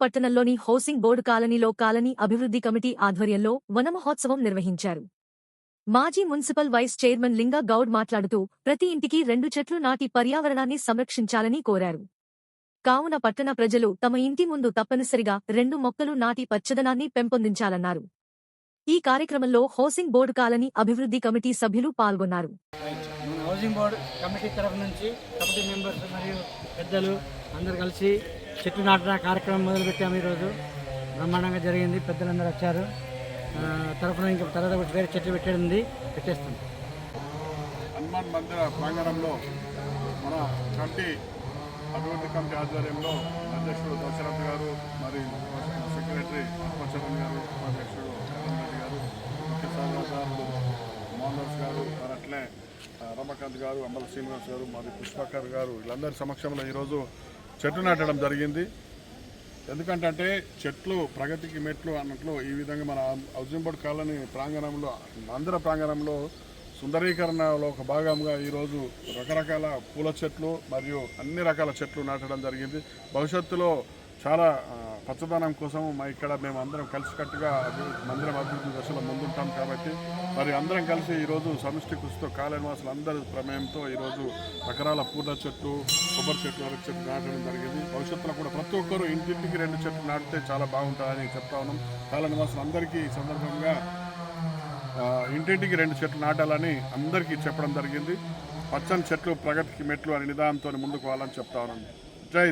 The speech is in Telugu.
పట్టణంలోని హౌసింగ్ బోర్డు కాలనీలో కాలనీ అభివృద్ధి కమిటీ ఆధ్వర్యంలో వనమహోత్సవం నిర్వహించారు. మాజీ మున్సిపల్ వైస్ చైర్మన్ లింగా గౌడ్ మాట్లాడుతూ ప్రతి ఇంటికి 2 చెట్లు నాటి పర్యావరణాన్ని సంరక్షించాలని కోరారు. కావున పట్టణ ప్రజలు తమ ఇంటి ముందు తప్పనిసరిగా 2 మొక్కలు నాటి పచ్చదనాన్ని పెంపొందించాలన్నారు. ఈ కార్యక్రమంలో హౌసింగ్ బోర్డు కాలనీ అభివృద్ధి కమిటీ సభ్యులు పాల్గొన్నారు. హౌసింగ్ బోర్డు కమిటీ తరఫు నుంచి కమిటీ మెంబర్స్ మరియు పెద్దలు అందరు కలిసి చెట్లు నాటిన కార్యక్రమం మొదలుపెట్టాము. ఈరోజు బ్రహ్మాండంగా జరిగింది. పెద్దలందరూ వచ్చారు. తరఫున ఇంకా తర్వాత వేరే చెట్లు పెట్టేస్తాం. హనుమాన్ మందిర ప్రాంగణంలో మన కమిటీ అభివృద్ధి కమిటీ ఆధ్వర్యంలో అధ్యక్షుడు దశరథ్ గారు, మరి సెక్రటరీ అప్పచరణ్ గారు, ఉపాధ్యక్షుడు రెడ్డి గారు, ముఖ్య సలహాదారులు మోహన్ గారు, మరి అట్లే రమకాంత్ గారు, అంబల శ్రీనివాస్ గారు, మరి పుష్పకర్ గారు, వీళ్ళందరి సమక్షంలో ఈరోజు చెట్లు నాటడం జరిగింది. ఎందుకంటే చెట్లు ప్రగతికి మెట్లు అన్నట్లు ఈ విధంగా మన హౌసింగ్ బోర్డు కాలనీ ప్రాంగణంలో మందిర ప్రాంగణంలో సుందరీకరణలో ఒక భాగంగా ఈరోజు రకరకాల పూల చెట్లు మరియు అన్ని రకాల చెట్లు నాటడం జరిగింది. భవిష్యత్తులో చాలా పచ్చదనం కోసం ఇక్కడ మేము అందరం కలిసికట్టుగా మందిరం అభివృద్ధి దశలో ముందుంటాం కాబట్టి మరి అందరం కలిసి ఈరోజు సమిష్టి కృషితో కాలనివాసులు అందరి ప్రమేయంతో ఈరోజు రకరాల పూల చెట్లు, కొబ్బరి చెట్లు, అరటి చెట్లు నాటడం జరిగింది. భవిష్యత్తులో కూడా ప్రతి ఒక్కరూ ఇంటింటికి 2 చెట్లు నాటితే చాలా బాగుంటుందని చెప్తా ఉన్నాం. కాలనివాసులు అందరికీ ఈ సందర్భంగా ఇంటింటికి 2 చెట్లు నాటాలని అందరికీ చెప్పడం జరిగింది. పచ్చని చెట్లు ప్రగతికి మెట్లు అనే నిదానంతో ముందుకు పోవాలని చెప్తా ఉన్నాను. జై